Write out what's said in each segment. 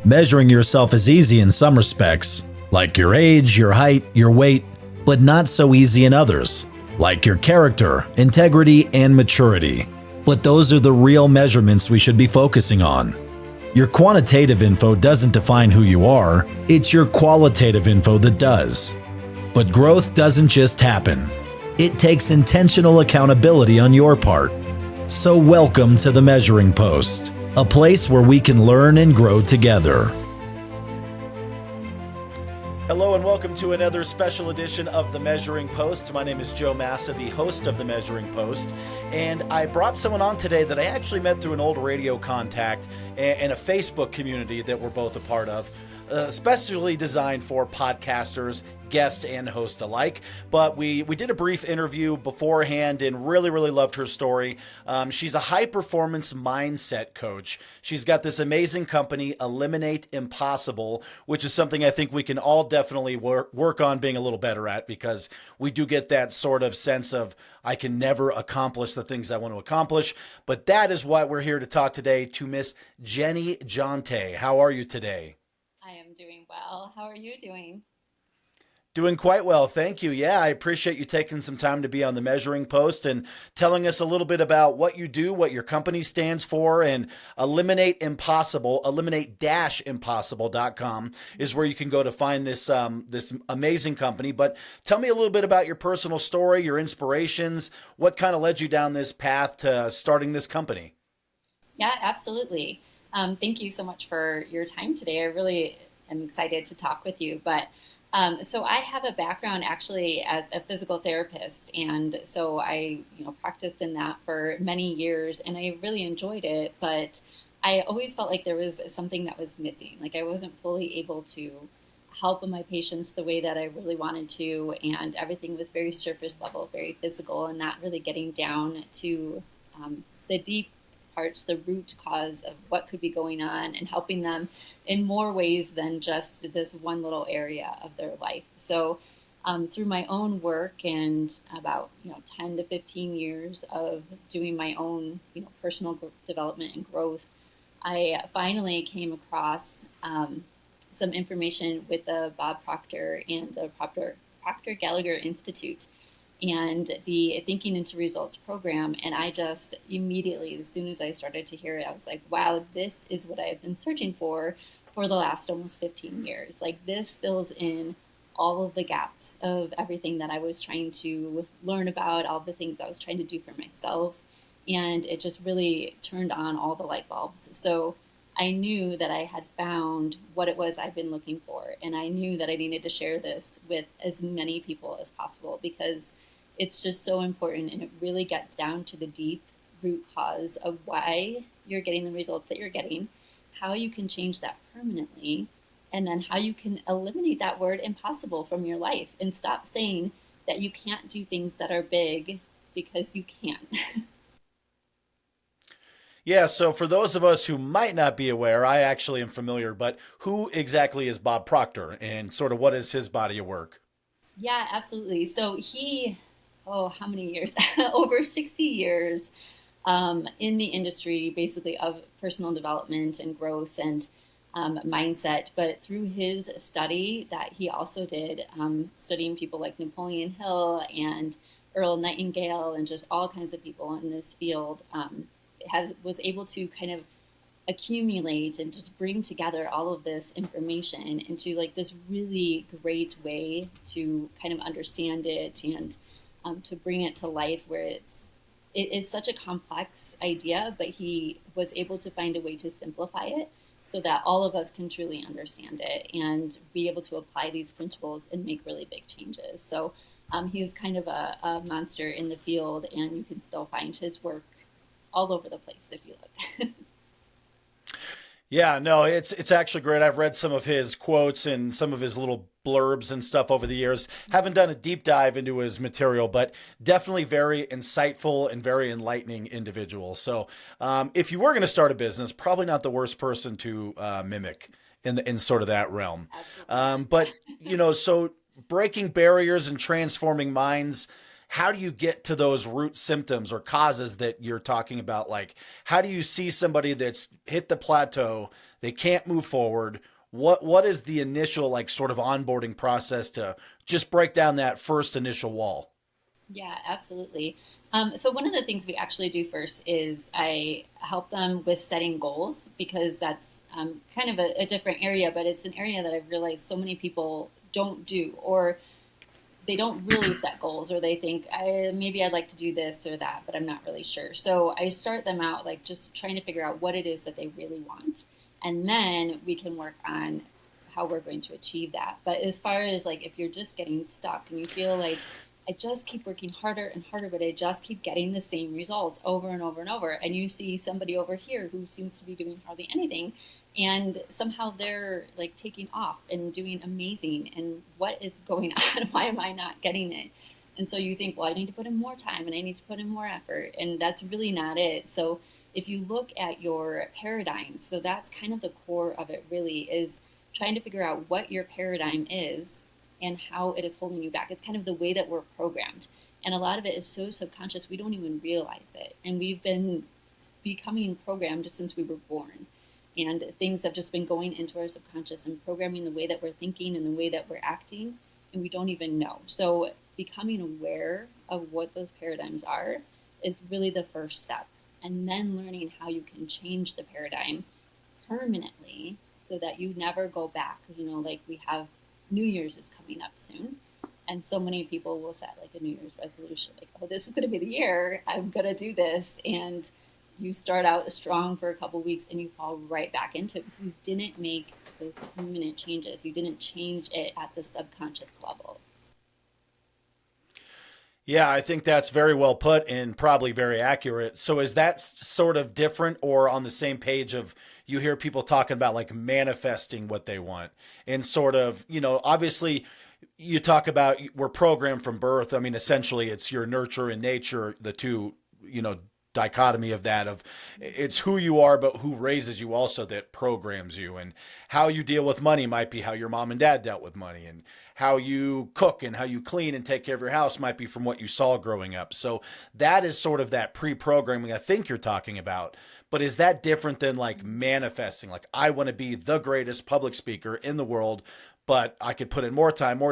Measuring yourself is easy in some respects, like your age, your height, your weight, but not so easy in others, like your character, integrity, and maturity. But those are the real measurements we should be focusing on. Your quantitative info doesn't define who you are, it's your qualitative info that does. But growth doesn't just happen. It takes intentional accountability on your part. So welcome to the Measuring Post, a place where we can learn and grow together. Hello and welcome to another special edition of The Measuring Post. My name is Joe Massa, the host of The Measuring Post, and I brought someone on today that I actually met through an old radio contact and a Facebook community that we're both a part of, especially designed for podcasters, guest and host alike. But we did a brief interview beforehand and really loved her story. She's a high performance mindset coach. She's got this amazing company, Eliminate Impossible, which is something I think we can all definitely work on being a little better at, because we do get that sort of sense of I can never accomplish the things I want to accomplish. But that is why we're here to talk today to Miss Jeni Jonte. How are you today? I am doing well. How are you doing? Doing quite well, thank you. Yeah, I appreciate you taking some time to be on the Measuring Post and telling us a little bit about what you do, what your company stands for, and Eliminate Impossible, eliminate-impossible.com is where you can go to find this amazing company. But tell me a little bit about your personal story, your inspirations, what kind of led you down this path to starting this company? Yeah, absolutely. Thank you so much for your time today. I really am excited to talk with you. But so I have a background actually as a physical therapist, and so I, practiced in that for many years, and I really enjoyed it. But I always felt like there was something that was missing. Like I wasn't fully able to help my patients the way that I really wanted to, and everything was very surface level, very physical, and not really getting down to the deep parts, the root cause of what could be going on, and helping them in more ways than just this one little area of their life. So through my own work and about 10 to 15 years of doing my own personal development and growth, I finally came across some information with the Bob Proctor and the Proctor Gallagher Institute and the Thinking into Results program. And I just immediately, as soon as I started to hear it, I was like, wow, this is what I've been searching for the last almost 15 years. Like this fills in all of the gaps of everything that I was trying to learn about, all the things I was trying to do for myself. And it just really turned on all the light bulbs. So I knew that I had found what it was I've been looking for. And I knew that I needed to share this with as many people as possible, because it's just so important, and it really gets down to the deep root cause of why you're getting the results that you're getting, how you can change that permanently, and then how you can eliminate that word impossible from your life and stop saying that you can't do things that are big, because you can. Yeah, so for those of us who might not be aware, I actually am familiar, but who exactly is Bob Proctor, and sort of what is his body of work? Yeah, absolutely. So how many years? Over 60 years in the industry, basically, of personal development and growth and mindset. But through his study that he also did, studying people like Napoleon Hill and Earl Nightingale and just all kinds of people in this field, was able to kind of accumulate and just bring together all of this information into like this really great way to kind of understand it and to bring it to life, where it is such a complex idea, but he was able to find a way to simplify it so that all of us can truly understand it and be able to apply these principles and make really big changes. So he's kind of a monster in the field, and you can still find his work all over the place if you look. Yeah, no, it's actually great. I've read some of his quotes and some of his little blurbs and stuff over the years. Haven't done a deep dive into his material, but definitely very insightful and very enlightening individual. So if you were going to start a business, probably not the worst person to mimic in sort of that realm. But, so breaking barriers and transforming minds, how do you get to those root symptoms or causes that you're talking about? Like, how do you see somebody that's hit the plateau, they can't move forward? What is the initial like sort of onboarding process to just break down that first initial wall? Yeah, absolutely. So one of the things we actually do first is I help them with setting goals because that's kind of a different area, but it's an area that I've realized so many people don't do, or they don't really set goals, or they think maybe I'd like to do this or that, but I'm not really sure. So I start them out like just trying to figure out what it is that they really want, and then we can work on how we're going to achieve that. But as far as like if you're just getting stuck and you feel like I just keep working harder and harder, but I just keep getting the same results over and over and over, and you see somebody over here who seems to be doing hardly anything, and somehow they're like taking off and doing amazing, and what is going on? Why am I not getting it? And so you think, well, I need to put in more time and I need to put in more effort, and that's really not it. So if you look at your paradigm, so that's kind of the core of it, really is trying to figure out what your paradigm is and how it is holding you back. It's kind of the way that we're programmed, and a lot of it is so subconscious we don't even realize it, and we've been becoming programmed since we were born, and things have just been going into our subconscious and programming the way that we're thinking and the way that we're acting, and we don't even know. So becoming aware of what those paradigms are is really the first step, and then learning how you can change the paradigm permanently so that you never go back. Like we have New Year's is coming up soon, and so many people will set like a New Year's resolution, like, oh, this is going to be the year I'm going to do this, and you start out strong for a couple of weeks and you fall right back into it. You didn't make those permanent changes. You didn't change it at the subconscious level. Yeah, I think that's very well put and probably very accurate. So is that sort of different or on the same page of you hear people talking about like manifesting what they want and sort of, obviously you talk about we're programmed from birth. I mean, essentially it's your nurture and nature, the two, dichotomy of that of it's who you are but who raises you also that programs you, and how you deal with money might be how your mom and dad dealt with money, and how you cook and how you clean and take care of your house might be from what you saw growing up. So that is sort of that pre-programming I think you're talking about. But is that different than like manifesting, like I want to be the greatest public speaker in the world, but I could put in more time,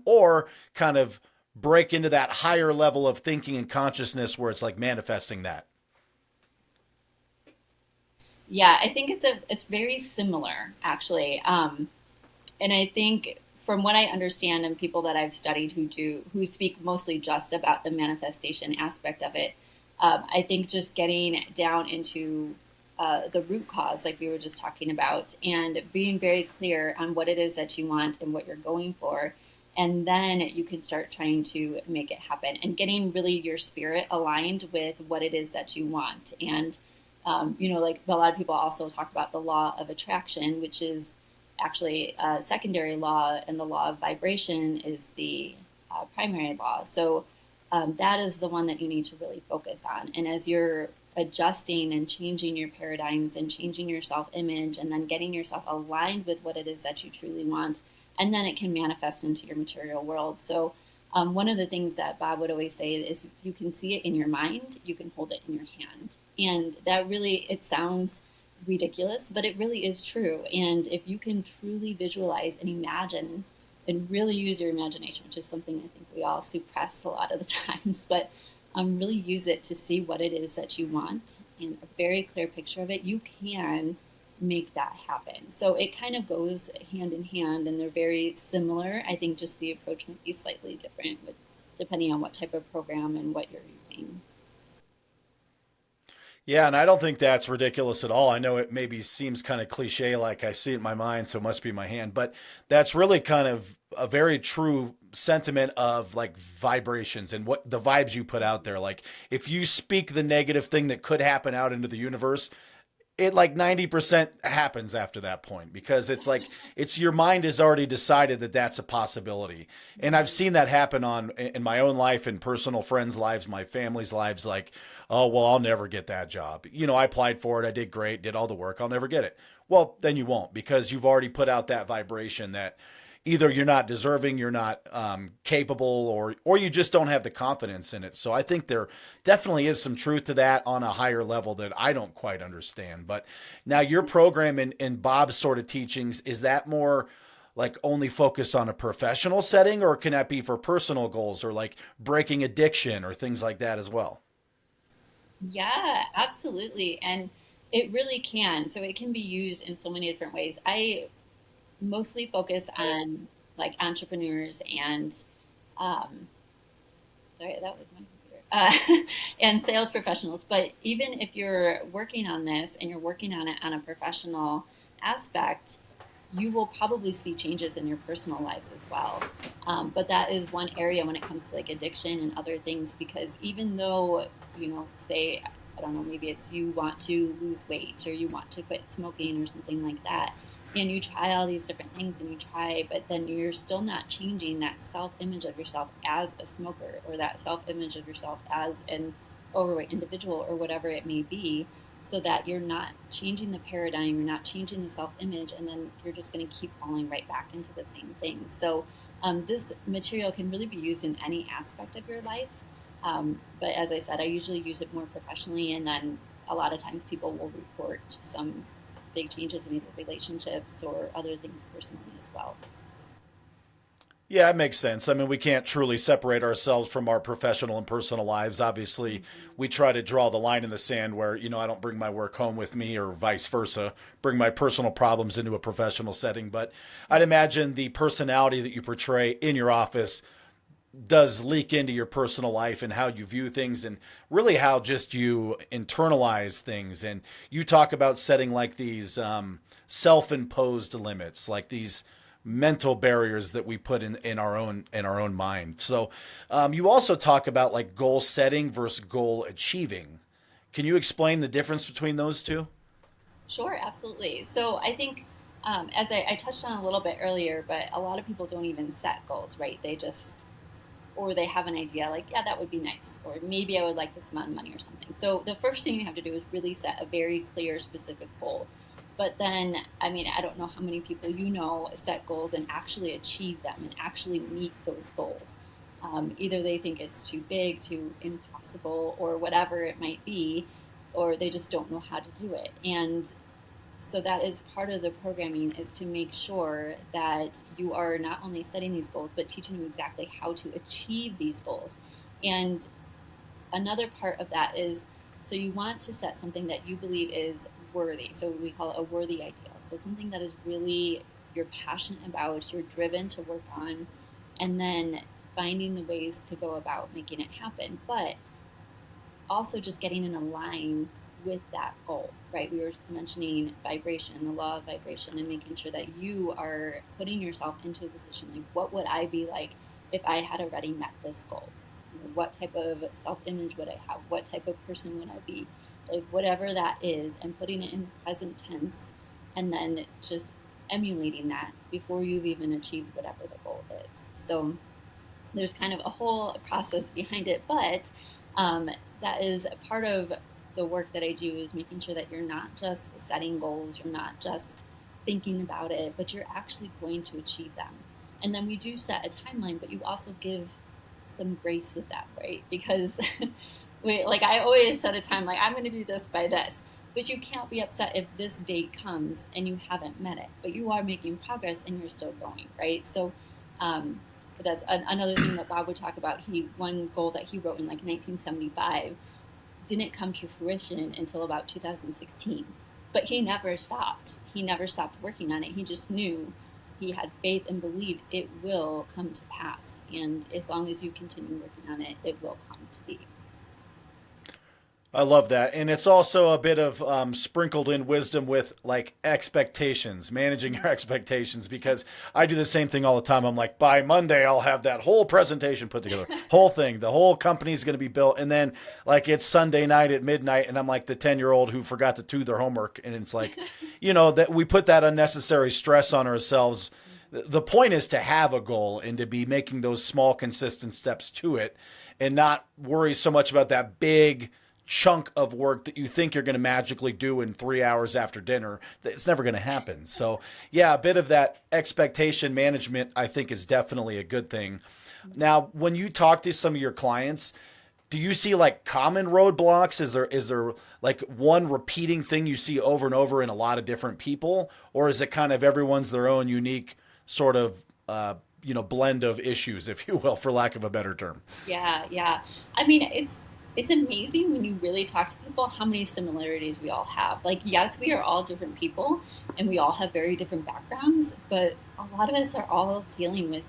or kind of break into that higher level of thinking and consciousness where it's like manifesting that? Yeah, I think it's very similar actually, and I think from what I understand and people that I've studied who speak mostly just about the manifestation aspect of it, I think just getting down into the root cause, like we were just talking about, and being very clear on what it is that you want and what you're going for. And then you can start trying to make it happen and getting really your spirit aligned with what it is that you want. And, like a lot of people also talk about the law of attraction, which is actually a secondary law, and the law of vibration is the primary law. So that is the one that you need to really focus on. And as you're adjusting and changing your paradigms and changing your self-image and then getting yourself aligned with what it is that you truly want, and then it can manifest into your material world. So one of the things that Bob would always say is you can see it in your mind, you can hold it in your hand. And that really, it sounds ridiculous, but it really is true. And if you can truly visualize and imagine and really use your imagination, which is something I think we all suppress a lot of the times, but really use it to see what it is that you want and a very clear picture of it, you can make that happen. So it kind of goes hand in hand, and they're very similar. I think just the approach might be slightly different depending on what type of program and what you're using. Yeah, and I don't think that's ridiculous at all. I know it maybe seems kind of cliche, like I see it in my mind, so it must be my hand, but that's really kind of a very true sentiment of like vibrations and what the vibes you put out there. Like if you speak the negative thing that could happen out into the universe, it like 90% happens after that point, because it's like it's your mind has already decided that that's a possibility. And I've seen that happen on in my own life and personal friends' lives, my family's lives. Like, oh well, I'll never get that job, I applied for it, I did great, did all the work, I'll never get it. Well, then you won't, because you've already put out that vibration that either you're not deserving, you're not capable, or you just don't have the confidence in it. So I think there definitely is some truth to that on a higher level that I don't quite understand. But now your program and Bob's sort of teachings, is that more like only focused on a professional setting, or can that be for personal goals or like breaking addiction or things like that as well? Yeah, absolutely. And it really can. So it can be used in so many different ways. I mostly focus on like entrepreneurs and um, sorry, that was my computer. And sales professionals. But even if you're working on this and you're working on it on a professional aspect, you will probably see changes in your personal lives as well. But that is one area when it comes to like addiction and other things, because even though, say, I don't know, maybe it's you want to lose weight or you want to quit smoking or something like that, and you try all these different things and you try, but then you're still not changing that self image of yourself as a smoker or that self image of yourself as an overweight individual or whatever it may be, so that you're not changing the paradigm, you're not changing the self image, and then you're just going to keep falling right back into the same thing. So, this material can really be used in any aspect of your life. But as I said, I usually use it more professionally, and then a lot of times people will report some big changes in either relationships or other things personally as well. Yeah, it makes sense. I mean, we can't truly separate ourselves from our professional and personal lives. Obviously, we try to draw the line in the sand where, I don't bring my work home with me or vice versa, bring my personal problems into a professional setting. But I'd imagine the personality that you portray in your office does leak into your personal life and how you view things and really how just you internalize things. And you talk about setting like these self-imposed limits, like these mental barriers that we put in our own mind. So you also talk about like goal setting versus goal achieving. Can you explain the difference between those two? Sure, absolutely. So I think, as I touched on a little bit earlier, but a lot of people don't even set goals, right? They just, or they have an idea like, yeah, that would be nice, or maybe I would like this amount of money or something. So the first thing you have to do is really set a very clear, specific goal. But then, I mean, I don't know how many people set goals and actually achieve them and actually meet those goals. Either they think it's too big, too impossible, or whatever it might be, or they just don't know how to do it. And so that is part of the programming, is to make sure that you are not only setting these goals, but teaching you exactly how to achieve these goals. And another part of that is, so you want to set something that you believe is worthy. So we call it a worthy ideal. So something that is really you're passionate about, you're driven to work on, and then finding the ways to go about making it happen. But also just getting in a line with that goal, right? We were mentioning vibration, the law of vibration, and making sure that you are putting yourself into a position like, what would I be like if I had already met this goal? What type of self-image would I have? What type of person would I be? Like whatever that is, and putting it in present tense, and then just emulating that before you've even achieved whatever the goal is. So there's kind of a whole process behind it, but that is a part of the work that I do, is making sure that you're not just setting goals, you're not just thinking about it, but you're actually going to achieve them. And then we do set a timeline, but you also give some grace with that, right? Because like I always set a time, like I'm going to do this by this, but you can't be upset if this date comes and you haven't met it, but you are making progress and you're still going, right? So that's another thing that Bob would talk about. One goal that he wrote in like 1975 didn't come to fruition until about 2016, but he never stopped. He never stopped working on it. He just knew, he had faith and believed it will come to pass. And as long as you continue working on it, it will come to be. I love that. And it's also a bit of sprinkled in wisdom with like expectations, managing your expectations, because I do the same thing all the time. I'm like, by Monday, I'll have that whole presentation put together, whole thing. The whole company's going to be built. And then like it's Sunday night at midnight and I'm like the 10-year-old who forgot to do their homework. And it's like, that we put that unnecessary stress on ourselves. The point is to have a goal and to be making those small, consistent steps to it and not worry so much about that big chunk of work that you think you're going to magically do in 3 hours after dinner. It's never going to happen. So yeah, a bit of that expectation management, I think, is definitely a good thing. Now, when you talk to some of your clients, do you see like common roadblocks? Is there like one repeating thing you see over and over in a lot of different people, or is it kind of everyone's their own unique sort of blend of issues, if you will, for lack of a better term? Yeah, yeah. I mean, it's amazing when you really talk to people how many similarities we all have. Like, yes, we are all different people and we all have very different backgrounds, but a lot of us are all dealing with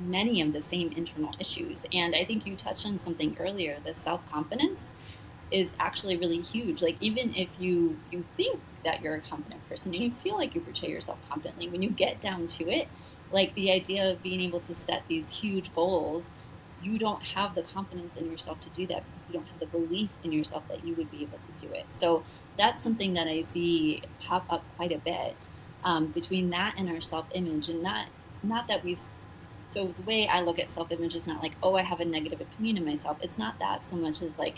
many of the same internal issues. And I think you touched on something earlier, the self-confidence is actually really huge. Like, even if you think that you're a confident person and you feel like you portray yourself confidently, when you get down to it, like the idea of being able to set these huge goals, you don't have the confidence in yourself to do that because you don't have the belief in yourself that you would be able to do it. So that's something that I see pop up quite a bit, between that and our self-image. And not that we so the way I look at self-image is not like, oh, I have a negative opinion of myself. It's not that so much as like,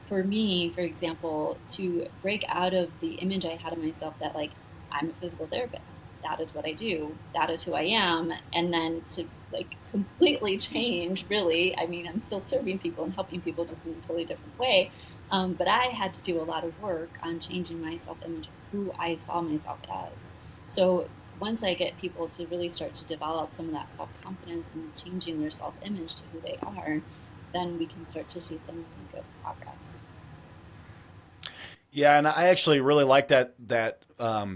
for me, for example, to break out of the image I had of myself that like I'm a physical therapist. That is what I do. That is who I am. And then to like completely change, really. I mean, I'm still serving people and helping people just in a totally different way. But I had to do a lot of work on changing my self-image of who I saw myself as. So once I get people to really start to develop some of that self-confidence and changing their self-image to who they are, then we can start to see some really good progress. Yeah, and I actually really like that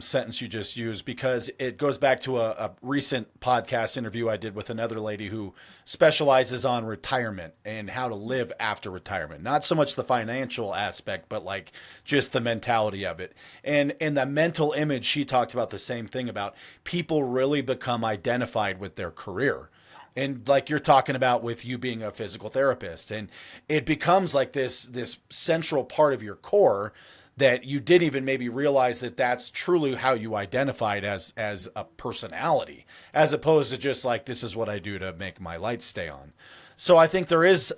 sentence you just used because it goes back to a recent podcast interview I did with another lady who specializes on retirement and how to live after retirement. Not so much the financial aspect, but like just the mentality of it. And in the mental image, she talked about the same thing about people really become identified with their career. And like you're talking about with you being a physical therapist, and it becomes like this central part of your core that you didn't even maybe realize that that's truly how you identified as a personality, as opposed to just like, this is what I do to make my lights stay on. So I think there is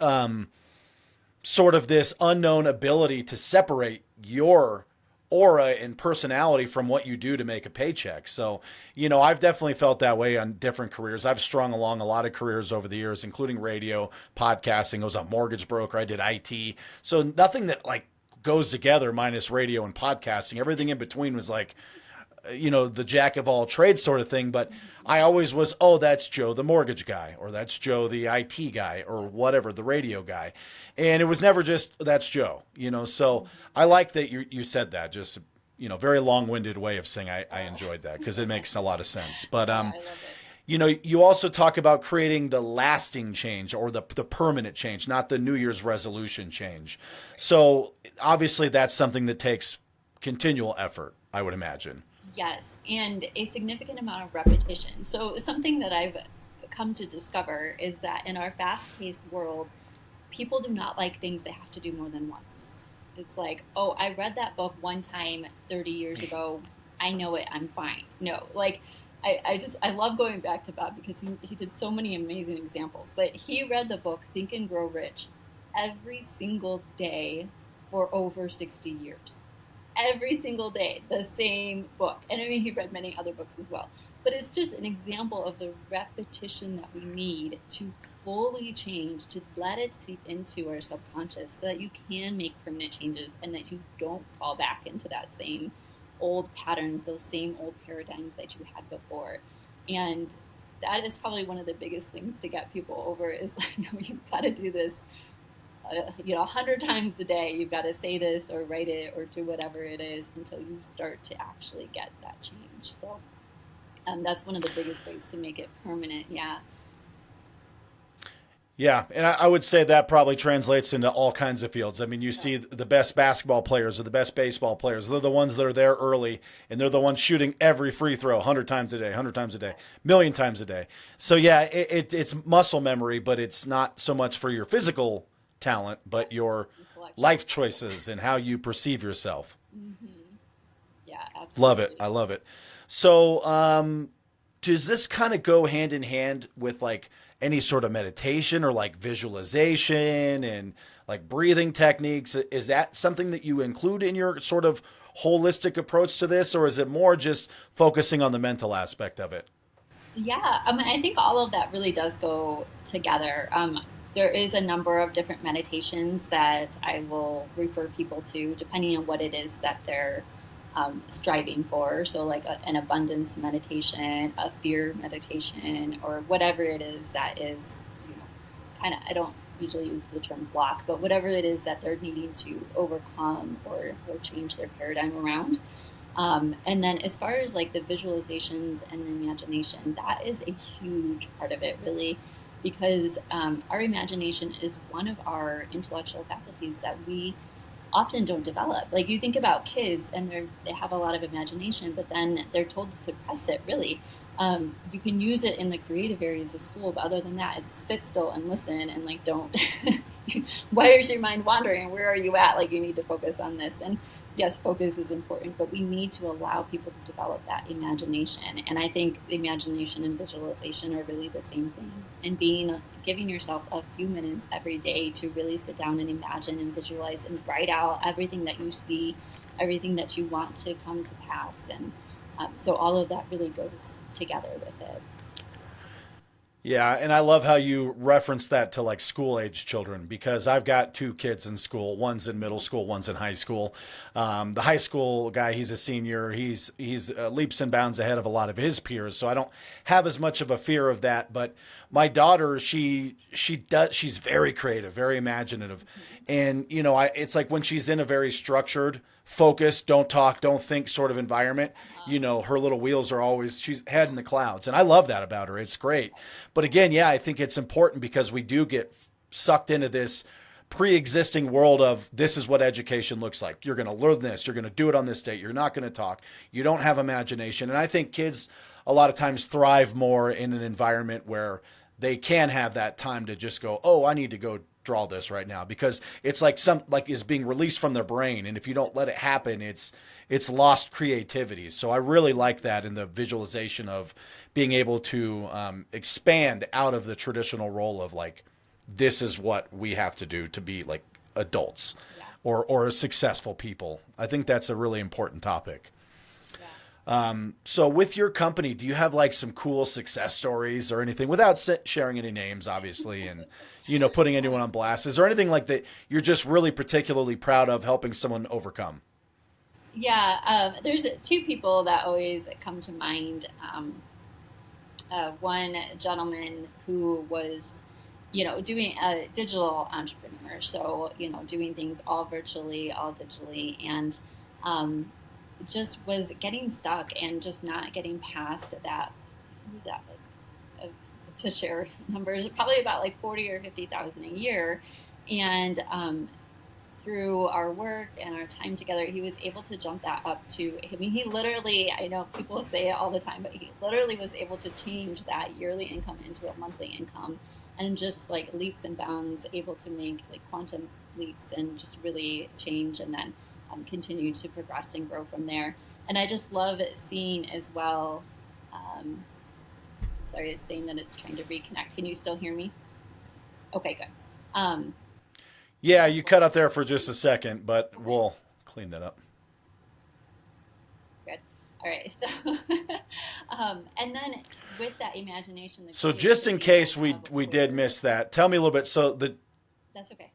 sort of this unknown ability to separate your aura and personality from what you do to make a paycheck. So, I've definitely felt that way on different careers. I've strung along a lot of careers over the years, including radio, podcasting. I was a mortgage broker. I did IT. So nothing that like goes together minus radio and podcasting. Everything in between was like, the jack of all trades sort of thing. But I always was, oh, that's Joe, the mortgage guy, or that's Joe, the IT guy, or whatever, the radio guy. And it was never just, that's Joe, so I like that you said that. Just, very long-winded way of saying I enjoyed that because it makes a lot of sense. But, Yeah, I love it. you also talk about creating the lasting change or the permanent change, not the New Year's resolution change. So obviously that's something that takes continual effort, I would imagine. Yes, and a significant amount of repetition. So, something that I've come to discover is that in our fast paced world, people do not like things they have to do more than once. It's like, oh, I read that book one time 30 years ago. I know it. I'm fine. No, like, I love going back to Bob because he did so many amazing examples. But he read the book Think and Grow Rich every single day for over 60 years. Every single day, the same book. And I mean, he read many other books as well. But it's just an example of the repetition that we need to fully change, to let it seep into our subconscious so that you can make permanent changes and that you don't fall back into that same old patterns, those same old paradigms that you had before. And that is probably one of the biggest things to get people over is, you've got to do this 100 times a day. You've got to say this or write it or do whatever it is until you start to actually get that change. So that's one of the biggest ways to make it permanent. Yeah. Yeah, and I would say that probably translates into all kinds of fields. I mean, you see the best basketball players or the best baseball players. They're the ones that are there early, and they're the ones shooting every free throw 100 times a day, 100 times a day, million times a day. So, yeah, it's muscle memory, but it's not so much for your physical talent, but your life choices and how you perceive yourself. Mm-hmm. Yeah, absolutely. Love it. I love it. So, does this kind of go hand in hand with like any sort of meditation or like visualization and like breathing techniques? Is that something that you include in your sort of holistic approach to this, or is it more just focusing on the mental aspect of it? Yeah, I think all of that really does go together. There is a number of different meditations that I will refer people to, depending on what it is that they're striving for. So, like an abundance meditation, a fear meditation, or whatever it is that is, you know, kind of, I don't usually use the term block, but whatever it is that they're needing to overcome or change their paradigm around. And then as far as like the visualizations and the imagination, that is a huge part of it, really, because our imagination is one of our intellectual faculties that we often don't develop. Like you think about kids and they have a lot of imagination, but then they're told to suppress it, really. You can use it in the creative areas of school, but other than that, it's sit still and listen and like don't. Why is your mind wandering? Where are you at? Like you need to focus on this. And yes, focus is important, but we need to allow people to develop that imagination. And I think imagination and visualization are really the same thing. And giving yourself a few minutes every day to really sit down and imagine and visualize and write out everything that you see, everything that you want to come to pass. And so all of that really goes together with it. Yeah, and I love how you reference that to like school age children because I've got two kids in school. One's in middle school, one's in high school. The high school guy, he's a senior. He's leaps and bounds ahead of a lot of his peers, so I don't have as much of a fear of that. But my daughter, she's very creative, very imaginative, and it's like when she's in a very structured, focused, don't talk, don't think sort of environment. Her little wheels are always, she's head in the clouds. And I love that about her. It's great. But again, yeah, I think it's important because we do get sucked into this pre-existing world of this is what education looks like. You're going to learn this. You're going to do it on this date. You're not going to talk. You don't have imagination. And I think kids a lot of times thrive more in an environment where they can have that time to just go, oh, I need to go draw this right now because it's like is being released from their brain, and if you don't let it happen, it's lost creativity. So I really like that in the visualization of being able to expand out of the traditional role of like this is what we have to do to be like adults. Yeah. or successful people. I think that's a really important topic. So with your company, do you have like some cool success stories or anything without sharing any names, obviously, and, putting anyone on blast? Is there anything like that you're just really particularly proud of helping someone overcome? Yeah, there's two people that always come to mind. One gentleman who was, doing a digital entrepreneur. So, doing things all virtually, all digitally, and just was getting stuck and just not getting past that. What was that like? To share numbers, probably about like 40 or 50,000 a year, and through our work and our time together, he was able to jump that up to. I mean, he literally. I know people say it all the time, but he literally was able to change that yearly income into a monthly income, and just like leaps and bounds, able to make like quantum leaps and just really change, and then continue to progress and grow from there. And I just love seeing as well. Sorry, it's saying that it's trying to reconnect. Can you still hear me? Okay, good. Yeah, you cut out there for just a second, but we'll clean that up. Good. All right. So, and then with that imagination. So just in case we did miss that, tell me a little bit. So That's okay.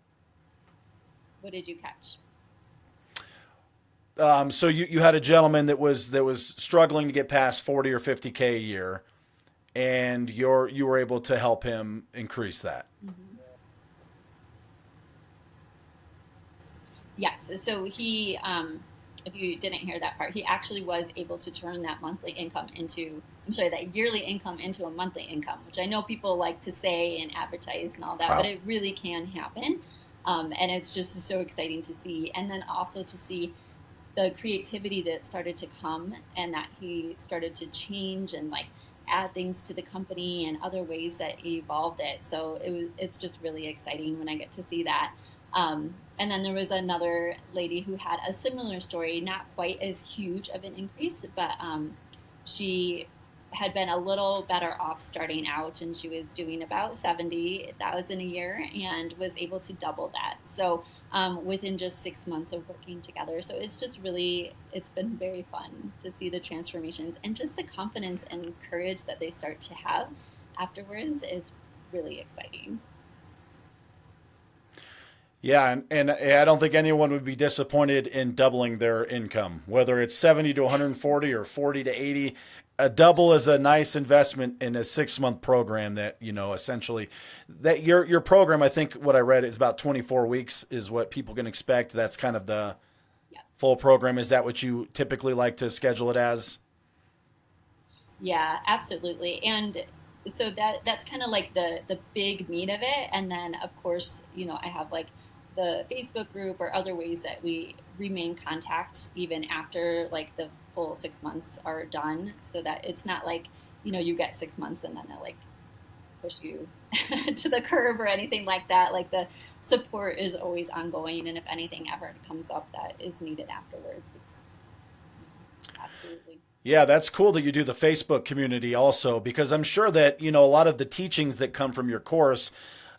What did you catch? So you had a gentleman that was struggling to get past 40 or 50K a year, and you were able to help him increase that. Mm-hmm. Yes. So he, if you didn't hear that part, he actually was able to turn that that yearly income into a monthly income, which I know people like to say and advertise and all that, Wow. but it really can happen. And it's just so exciting to see. And then also to see the creativity that started to come and that he started to change and like add things to the company and other ways that he evolved it. So it's just really exciting when I get to see that. And then there was another lady who had a similar story, not quite as huge of an increase, but she had been a little better off starting out, and she was doing about 70,000 a year and was able to double that. So within just 6 months of working together. So it's just really, it's been very fun to see the transformations and just the confidence and courage that they start to have afterwards is really exciting. Yeah, and I don't think anyone would be disappointed in doubling their income, whether it's 70 to 140 or 40 to 80. A double is a nice investment in a 6 month program that, essentially that your program, I think what I read is about 24 weeks is what people can expect. That's kind of the Yeah. full program. Is that what you typically like to schedule it as? Yeah, absolutely. And so that's kind of like the big meat of it. And then of course, I have like the Facebook group or other ways that we remain contact even after like the full 6 months are done, so that it's not like, you get 6 months and then they like push you to the curb or anything like that. Like the support is always ongoing, and if anything ever comes up that is needed afterwards, absolutely. Yeah, that's cool that you do the Facebook community also, because I'm sure that, a lot of the teachings that come from your course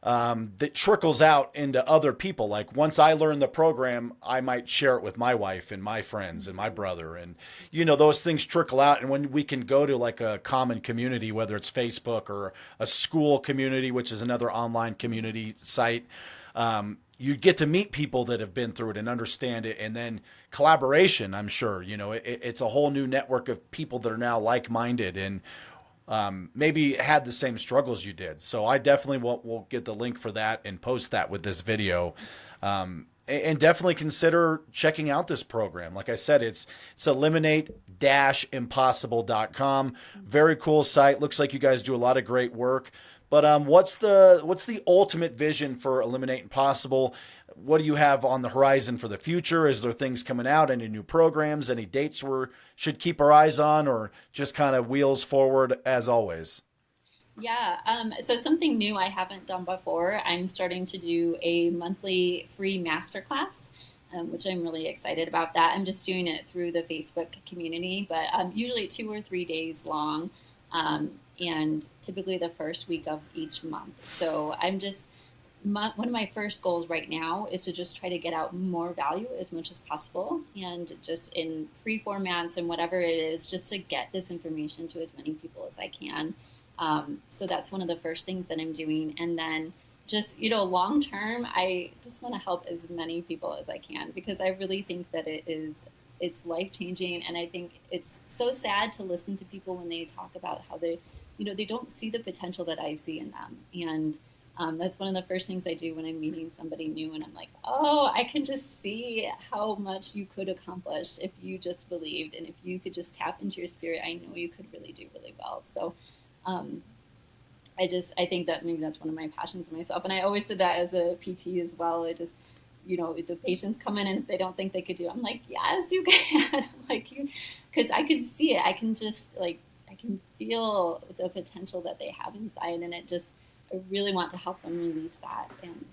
that trickles out into other people. Like once I learn the program, I might share it with my wife and my friends and my brother. And, those things trickle out. And when we can go to like a common community, whether it's Facebook or a school community, which is another online community site, you get to meet people that have been through it and understand it. And then collaboration, I'm sure, it's a whole new network of people that are now like-minded and maybe had the same struggles you did. So I definitely will get the link for that and post that with this video. And definitely consider checking out this program. Like I said, it's eliminate-impossible.com. Very cool site. Looks like you guys do a lot of great work. But what's the ultimate vision for Eliminate Impossible? What do you have on the horizon for the future? Is there things coming out? Any new programs? Any dates we should keep our eyes on, or just kind of wheels forward as always? Yeah, so something new I haven't done before. I'm starting to do a monthly free masterclass, which I'm really excited about. That I'm just doing it through the Facebook community, but usually 2 or 3 days long, and typically the first week of each month. So one of my first goals right now is to just try to get out more value as much as possible, and just in free formats and whatever it is, just to get this information to as many people as I can. So that's one of the first things that I'm doing. And then just, long term, I just want to help as many people as I can, because I really think that it's life changing. And I think it's so sad to listen to people when they talk about how they don't see the potential that I see in them. And that's one of the first things I do when I'm meeting somebody new, and I'm like, oh, I can just see how much you could accomplish if you just believed, and if you could just tap into your spirit, I know you could really do really well. So um, I think that maybe that's one of my passions in myself. And I always did that as a PT as well. I just, the patients come in, and if they don't think they could do it, I'm like, yes, you can. Like because I can see it. I can just I can feel the potential that they have inside. And I really want to help them release that. And,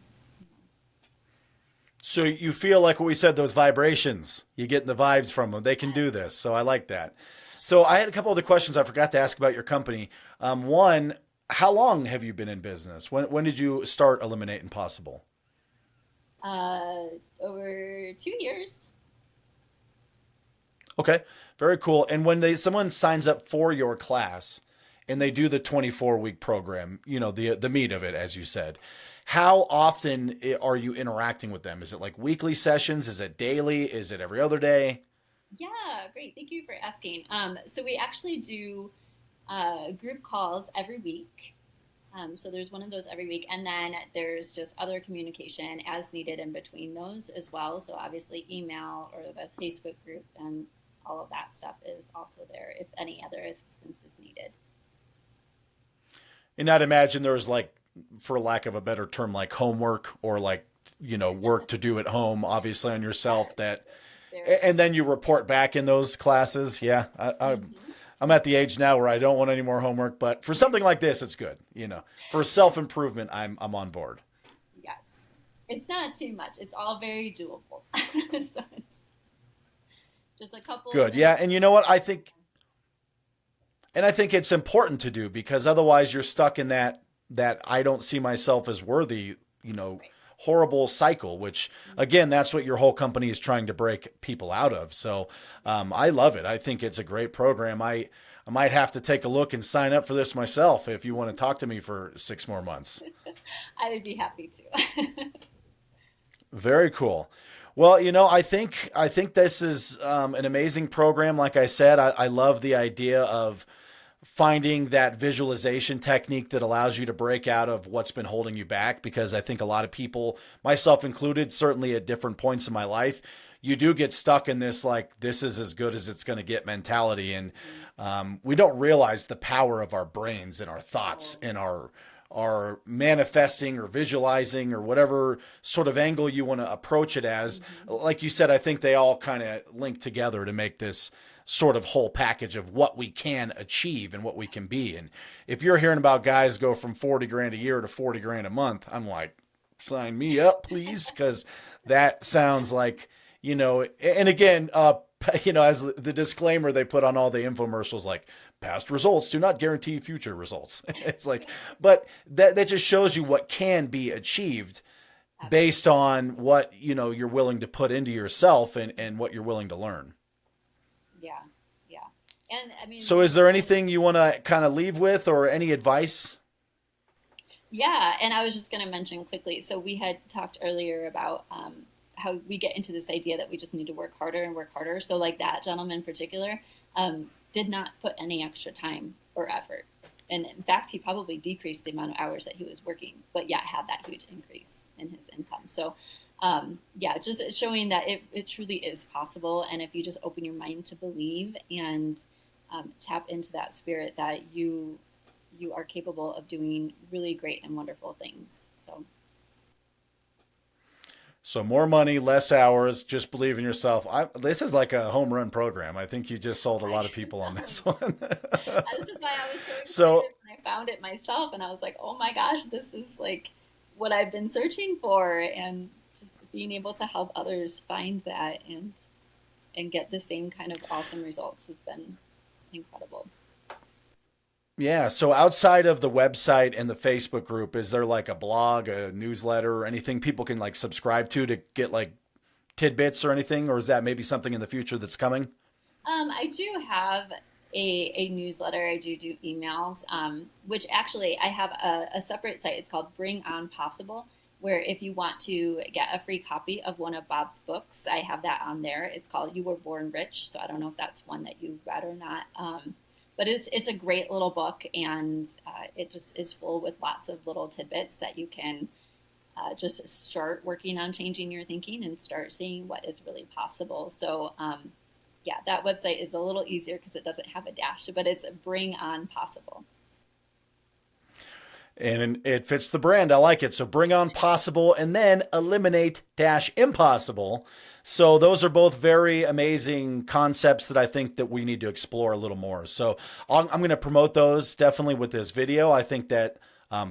So you feel like what we said, those vibrations, you're getting the vibes from them. They can do this. So I like that. So I had a couple other questions I forgot to ask about your company. One, how long have you been in business? When did you start Eliminate Impossible? over 2 years. Okay, very cool. And when someone signs up for your class and they do the 24-week program, the meat of it, as you said, how often are you interacting with them? Is it like weekly sessions? Is it daily? Is it every other day? Yeah, great. Thank you for asking. So we actually do group calls every week. So there's one of those every week, and then there's just other communication as needed in between those as well. So obviously email or the Facebook group and all of that stuff is also there if any other assistance is needed. And I'd imagine there's like, for lack of a better term, like homework or like, work to do at home, obviously on yourself that, There. and then you report back in those classes. Yeah. Mhm. I'm at the age now where I don't want any more homework, but for something like this, it's good. For self-improvement, I'm on board. Yes. It's not too much. It's all very doable. So it's just a couple of Good. Yeah. minutes. And you know what? I think, And I think it's important to do, because otherwise you're stuck in that I don't see myself as worthy, Right. horrible cycle, which again, that's what your whole company is trying to break people out of. So I love it. I think it's a great program. I might have to take a look and sign up for this myself if you want to talk to me for 6 more months. I would be happy to. Very cool. Well, I think this is an amazing program. Like I said, I love the idea of finding that visualization technique that allows you to break out of what's been holding you back. Because I think a lot of people, myself included, certainly at different points in my life, you do get stuck in this, like, this is as good as it's going to get mentality. And we don't realize the power of our brains and our thoughts Oh, and our manifesting or visualizing or whatever sort of angle you want to approach it as. Like you said, I think they all kind of link together to make this sort of whole package of what we can achieve and what we can be. And if you're hearing about guys go from 40 grand a year to 40 grand a month, I'm like, sign me up, please. Cause that sounds like, and again, as the disclaimer they put on all the infomercials, like, past results do not guarantee future results. It's like, but that just shows you what can be achieved based absolutely. on what, you're willing to put into yourself and what you're willing to learn. Yeah. Yeah. And I mean, So is there anything you want to kind of leave with, or any advice? yeah, and I was just going to mention quickly. So we had talked earlier about how we get into this idea that we just need to work harder and work harder. So like that gentleman in particular did not put any extra time or effort, and in fact, he probably decreased the amount of hours that he was working, but yet had that huge increase in his income. So yeah, just showing that it truly is possible, and if you just open your mind to believe and tap into that spirit that you are capable of doing really great and wonderful things. So, So more money, less hours, just believe in yourself. This is like a home run program. I think you just sold a lot of people on this one. this is why I was so So excited when I found it myself, and I was like, "Oh my gosh, this is like what I've been searching for," and just being able to help others find that and get the same kind of awesome results has been incredible. yeah, so outside of the website and the Facebook group, is there like a blog, a newsletter, or anything people can like subscribe to get like tidbits or anything? Or is that maybe something in the future that's coming? I do have a newsletter. I do emails, which actually I have a separate site. It's called Bring On Possible, where if you want to get a free copy of one of Bob's books, I have that on there. It's called You Were Born Rich. So I don't know if that's one that you read or not. But it's a great little book, and it just is full with lots of little tidbits that you can just start working on changing your thinking and start seeing what is really possible. So yeah, that website is a little easier because it doesn't have a dash, but it's Bring On Possible. And it fits the brand. I like it. So bring on possible and then eliminate dash impossible. So those are both very amazing concepts that I think that we need to explore a little more. So I'm going to promote those definitely with this video. I think that,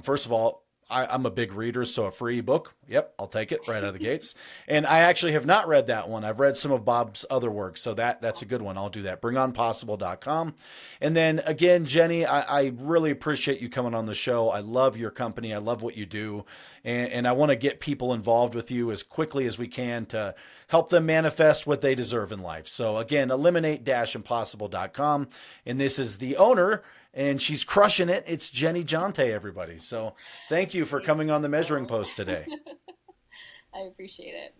first of all, I'm a big reader, so a free book, yep, I'll take it right out of the gates. And I actually have not read that one. I've read some of Bob's other work, so that's a good one. I'll do that. Bringonpossible.com. And then again, Jeni, I really appreciate you coming on the show. I love your company. I love what you do. And I want to get people involved with you as quickly as we can to help them manifest what they deserve in life. So again, eliminate-impossible.com. And this is the owner, and she's crushing it. It's Jeni Jonte, everybody. So thank you for Thank coming on the Measuring you. Post today. I appreciate it.